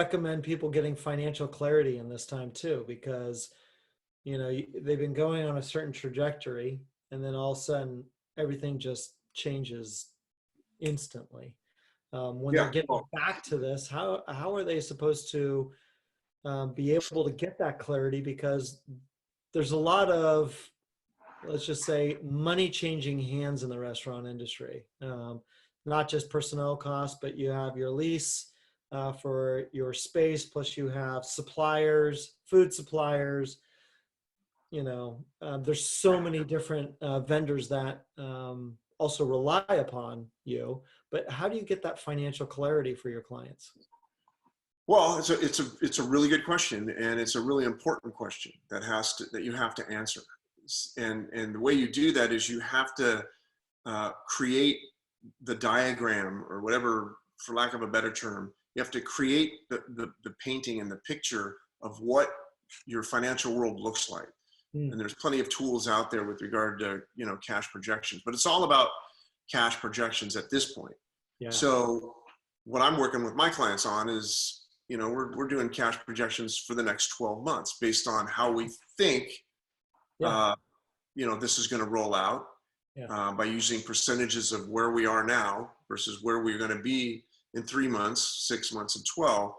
recommend people getting financial clarity in this time too, because they've been going on a certain trajectory, and then all of a sudden everything just changes instantly. When they're Yeah. getting Well, back to this, how are they supposed to be able to get that clarity? Because there's a lot of, let's just say, money changing hands in the restaurant industry. Not just personnel costs, but you have your lease for your space, plus you have suppliers, food suppliers. There's so many different vendors that also rely upon you. But how do you get that financial clarity for your clients? well, it's a really good question, and it's a really important question that you have to answer. And the way you do that is you have to create the diagram, or whatever, for lack of a better term. You have to create the painting and the picture of what your financial world looks like. And there's plenty of tools out there with regard to, cash projections, but it's all about cash projections at this point. Yeah. So what I'm working with my clients on is, we're doing cash projections for the next 12 months based on how we think, this is going to roll out, by using percentages of where we are now versus where we're going to be in 3 months, 6 months, and 12.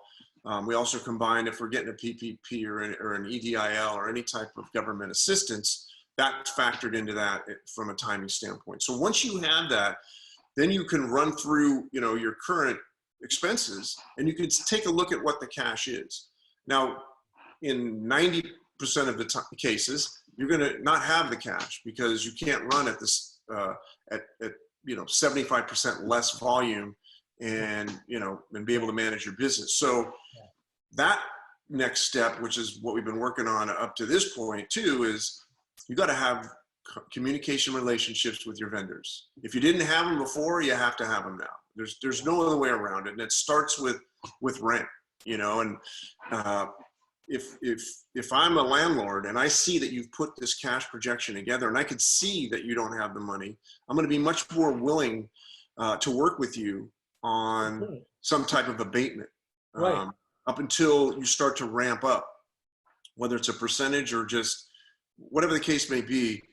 We also combine, if we're getting a PPP or an EDIL or any type of government assistance, that's factored into that from a timing standpoint. So once you have that, then you can run through, your current expenses, and you can take a look at what the cash is. Now, in 90% of the cases, you're going to not have the cash because you can't run at this at 75% less volume and be able to manage your business. So that next step, which is what we've been working on up to this point too, is you got to have communication relationships with your vendors. If you didn't have them before, you have to have them now. There's no other way around it, and it starts with rent. And if I'm a landlord and I see that you've put this cash projection together, and I could see that you don't have the money, I'm going to be much more willing to work with you on some type of abatement, up until you start to ramp up, whether it's a percentage or just whatever the case may be.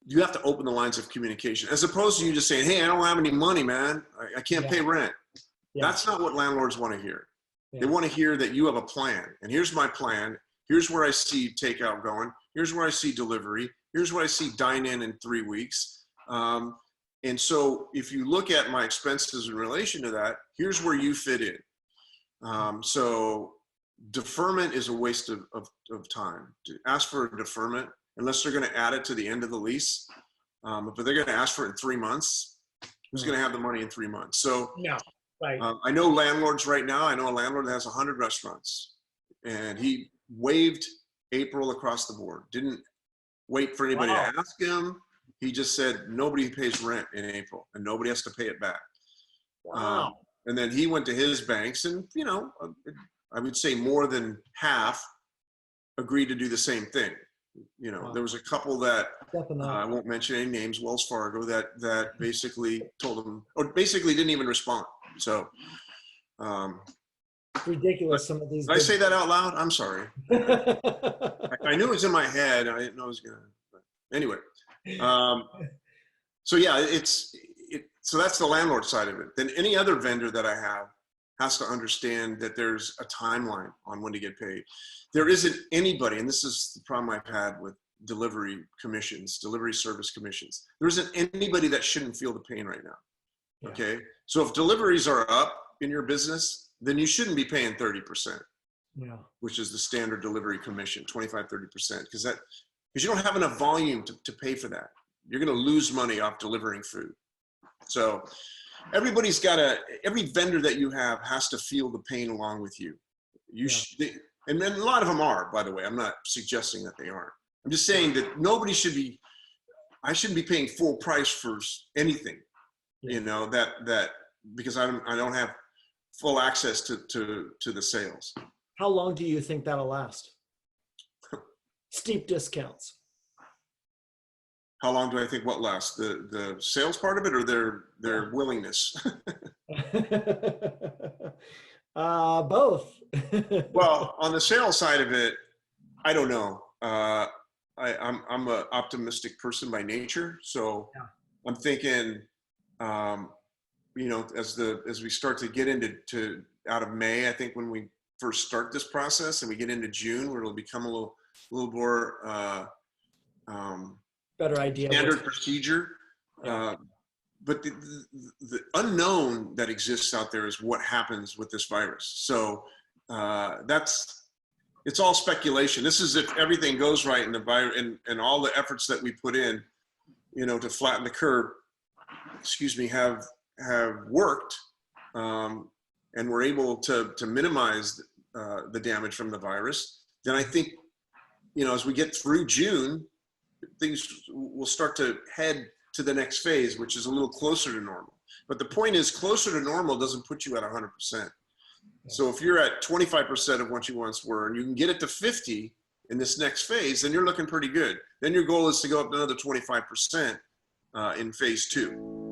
You have to open the lines of communication, as opposed to you just saying, hey, I don't have any money, man. I can't pay rent. That's not what landlords want to hear. They want to hear that you have a plan. And here's my plan. Here's where I see takeout going. Here's where I see delivery. Here's where I see dine in 3 weeks. And so if you look at my expenses in relation to that, here's where you fit in. So deferment is a waste of time. To ask for a deferment, unless they're going to add it to the end of the lease. If they're going to ask for it in 3 months, who's going to have the money in 3 months? So I know landlords right now. I know a landlord that has 100 restaurants, and he waived April across the board. Didn't wait for anybody to ask him. He just said nobody pays rent in April, and nobody has to pay it back. And then he went to his banks, and I would say more than half agreed to do the same thing. There was a couple that I won't mention any names, Wells Fargo, that basically told them, or basically didn't even respond. So it's ridiculous. Some of these. Did I say that out loud? I'm sorry. I knew it was in my head. I didn't know I was gonna. But anyway, so yeah, so that's the landlord side of it. Then any other vendor that I have has to understand that there's a timeline on when to get paid. There isn't anybody, and this is the problem I've had with delivery service commissions. There isn't anybody that shouldn't feel the pain right now. Okay. So if deliveries are up in your business, then you shouldn't be paying 30%, which is the standard delivery commission, 25, 30%, because you don't have enough volume to pay for that. You're going to lose money off delivering food. So every vendor that you have has to feel the pain along with you. And then a lot of them are, by the way. I'm not suggesting that they aren't. I'm just saying that I shouldn't be paying full price for anything, because I don't have full access to the sales. How long do you think that'll last? Steep discounts. How long do I think what lasts? The sales part of it, or their willingness? Both. Well, on the sales side of it, I don't know. I'm an optimistic person by nature, so Yeah. I'm thinking, you know, as we start to get into out of May, I think when we first start this process and we get into June, where it'll become a little more Better idea. standard procedure. Yeah. But the unknown that exists out there is what happens with this virus. So it's all speculation. This is if everything goes right and the virus and all the efforts that we put in, you know, to flatten the curve, excuse me, have worked, and we're able to minimize the damage from the virus. Then I think, you know, as we get through June, things will start to head to the next phase, which is a little closer to normal. But the point is, closer to normal doesn't put you at 100%. So if you're at 25% of what you once were, and you can get it to 50 in this next phase, then you're looking pretty good. Then your goal is to go up another 25% in phase 2.